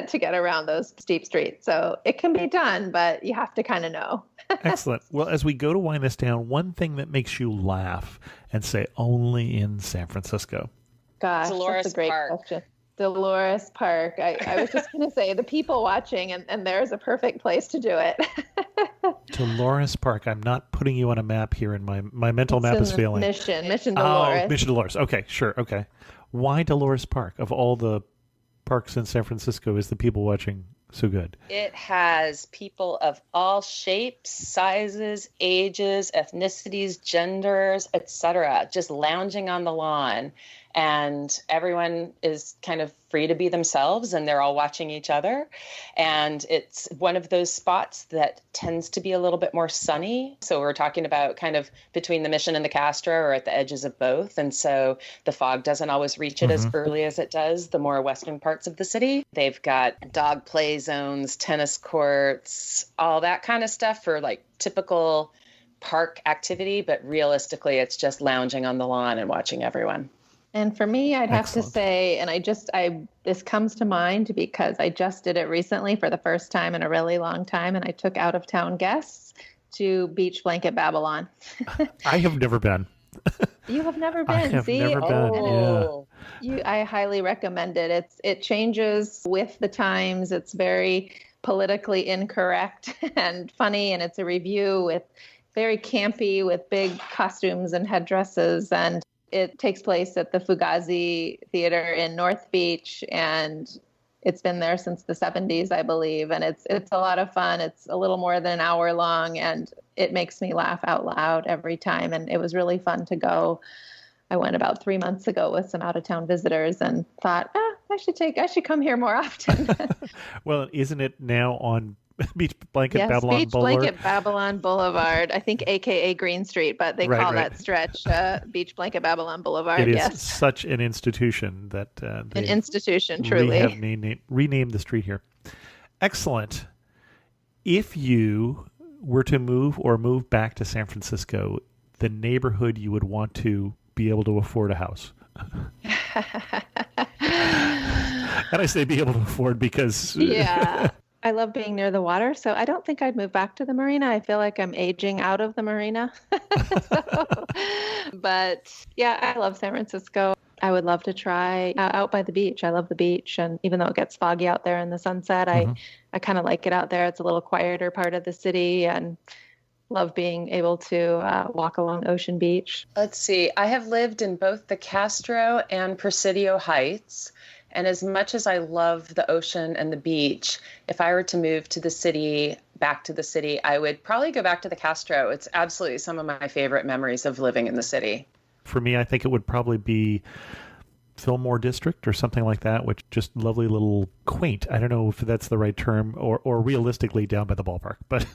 to get around those steep streets. So it can be done, but you have to kind of know. Excellent. Well, as we go to wind this down, one thing that makes you laugh and say only in San Francisco. Gosh, that's a great question. Dolores Park. I was just going to say the people watching, and there's a perfect place to do it. Dolores Park. I'm not putting you on a map here, and my mental map is failing. Mission Dolores. Oh, Mission Dolores. Okay, sure. Okay. Why Dolores Park? Of all the parks in San Francisco, is the people watching so good? It has people of all shapes, sizes, ages, ethnicities, genders, etc., just lounging on the lawn. and everyone is kind of free to be themselves, and they're all watching each other. And it's one of those spots that tends to be a little bit more sunny. So we're talking about kind of between the Mission and the Castro, or at the edges of both. And so the fog doesn't always reach it as early as it does the more western parts of the city. They've got dog play zones, tennis courts, all that kind of stuff for like typical park activity. But realistically, it's just lounging on the lawn and watching everyone. And for me, I'd have to Excellent. say, and this comes to mind because I just did it recently for the first time in a really long time, and I took out of town guests to Beach Blanket Babylon. I have never been. You have never been, I have see? never been. Oh, I highly recommend it. It changes with the times. It's very politically incorrect and funny, and it's a review with very campy with big costumes and headdresses, and it takes place at the Fugazi Theater in North Beach, and it's been there since the 70s, I believe, and it's a lot of fun. It's a little more than an hour long, and it makes me laugh out loud every time, and it was really fun to go. I went about 3 months ago with some out-of-town visitors and thought, I should come here more often. Well, isn't it now on Beach Blanket Yes, Babylon Beach Boulevard? Blanket Babylon Boulevard, I think AKA Green Street, but they Right, call right. that stretch Beach Blanket Babylon Boulevard. It is Yes, such an institution that an they institution, truly. have renamed the street here. Excellent. If you were to move back to San Francisco, the neighborhood you would want to be able to afford a house. And I say be able to afford because Yeah. I love being near the water, so I don't think I'd move back to the marina. I feel like I'm aging out of the marina. But yeah, I love San Francisco. I would love to try out by the beach. I love the beach, and even though it gets foggy out there in the sunset, I kind of like it out there. It's a little quieter part of the city, and love being able to walk along Ocean Beach. let's see. I have lived in both the Castro and Presidio Heights. And as much as I love the ocean and the beach, if I were to move to the city, back to the city, I would probably go back to the Castro. It's absolutely some of my favorite memories of living in the city. for me, I think it would probably be Fillmore District or something like that, which just lovely little quaint. I don't know if that's the right term or realistically down by the ballpark, but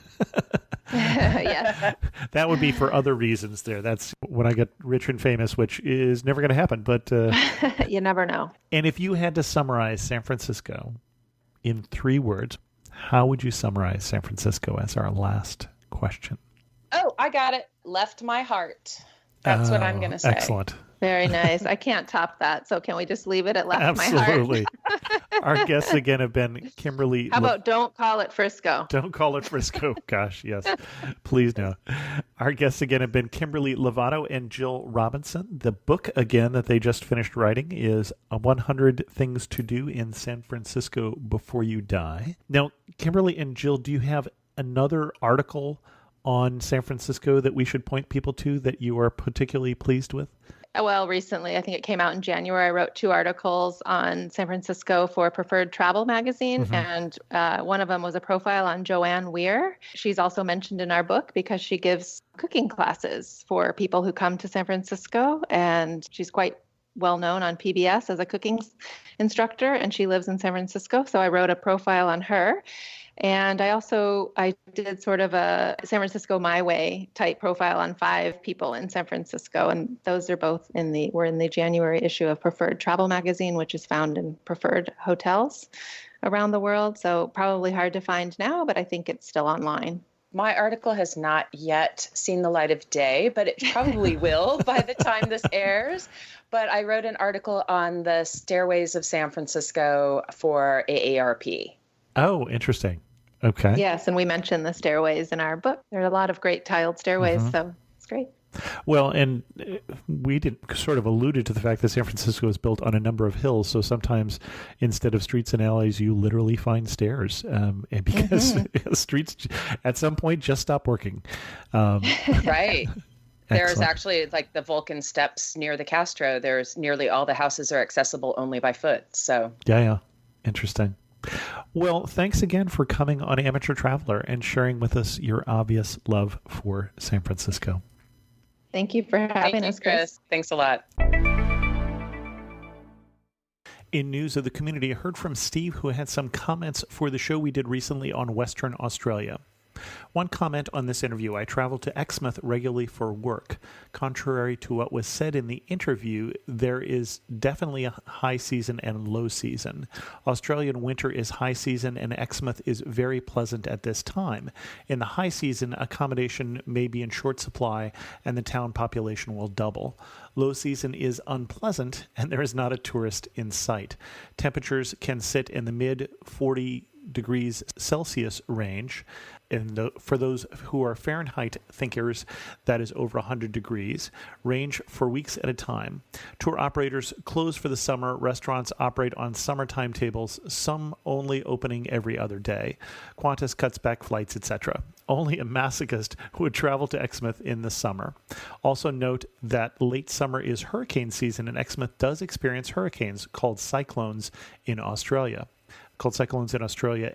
Yes. that would be for other reasons there. That's when I get rich and famous, which is never going to happen. But You never know. and if you had to summarize San Francisco in 3 words, how would you summarize San Francisco as our last question? Oh, I got it. Left my heart. That's what I'm going to say. Excellent. Very nice. I can't top that. So can we just leave it at left my heart? Absolutely. Our guests again have been Kimberley. How about don't call it Frisco? Don't call it Frisco. Gosh, yes. Please no. Our guests again have been Kimberley Levato and Jill Robinson. The book, again, that they just finished writing is 100 Things to Do in San Francisco Before You Die. Now, Kimberley and Jill, do you have another article on San Francisco that we should point people to that you are particularly pleased with? Well, recently, I think it came out in January, I wrote 2 articles on San Francisco for Preferred Travel magazine. And one of them was a profile on Joanne Weir. She's also mentioned in our book because she gives cooking classes for people who come to San Francisco. And she's quite well known on PBS as a cooking instructor, and she lives in San Francisco. So I wrote a profile on her. And I did sort of a San Francisco My Way type profile on 5 people in San Francisco. And those are both were in the January issue of Preferred Travel magazine, which is found in preferred hotels around the world. So probably hard to find now, but I think it's still online. My article has not yet seen the light of day, but it probably will by the time this airs. But I wrote an article on the stairways of San Francisco for AARP. Oh, interesting. Okay. Yes, and we mentioned the stairways in our book. There are a lot of great tiled stairways, so it's great. Well, and we did sort of alluded to the fact that San Francisco is built on a number of hills. So sometimes instead of streets and alleys, you literally find stairs and because streets at some point just stop working. Right. There's Excellent. actually like the Vulcan steps near the Castro. There's nearly all the houses are accessible only by foot. So Yeah. Interesting. Well, thanks again for coming on Amateur Traveler and sharing with us your obvious love for San Francisco. Thank you for having thank you, us, Chris. Thanks a lot. In news of the community, I heard from Steve, who had some comments for the show we did recently on Western Australia. One comment on this interview: I travel to Exmouth regularly for work. Contrary to what was said in the interview, there is definitely a high season and low season. Australian winter is high season, and Exmouth is very pleasant at this time. In the high season, accommodation may be in short supply, and the town population will double. Low season is unpleasant, and there is not a tourist in sight. Temperatures can sit in the mid 40 degrees Celsius range. And for those who are Fahrenheit thinkers, that is over 100 degrees, range for weeks at a time. Tour operators close for the summer. Restaurants operate on summer timetables, some only opening every other day. Qantas cuts back flights, etc. Only a masochist would travel to Exmouth in the summer. Also note that late summer is hurricane season, and Exmouth does experience hurricanes called cyclones in Australia.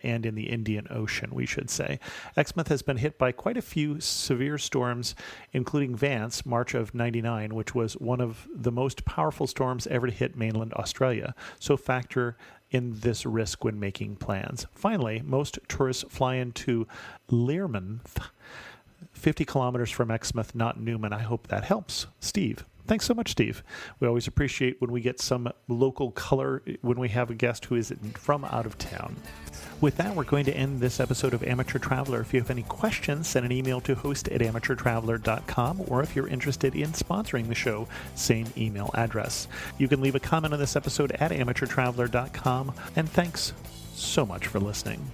And in the Indian Ocean, we should say. Exmouth has been hit by quite a few severe storms, including Vance, March of '99, which was one of the most powerful storms ever to hit mainland Australia. So factor in this risk when making plans. Finally, most tourists fly into Learmonth, 50 kilometers from Exmouth, not Newman. I hope that helps. Steve. Thanks so much, Steve. We always appreciate when we get some local color when we have a guest who is from out of town. With that, we're going to end this episode of Amateur Traveler. If you have any questions, send an email to host@amateurtraveler.com, or if you're interested in sponsoring the show, same email address. You can leave a comment on this episode at amateurtraveler.com, and thanks so much for listening.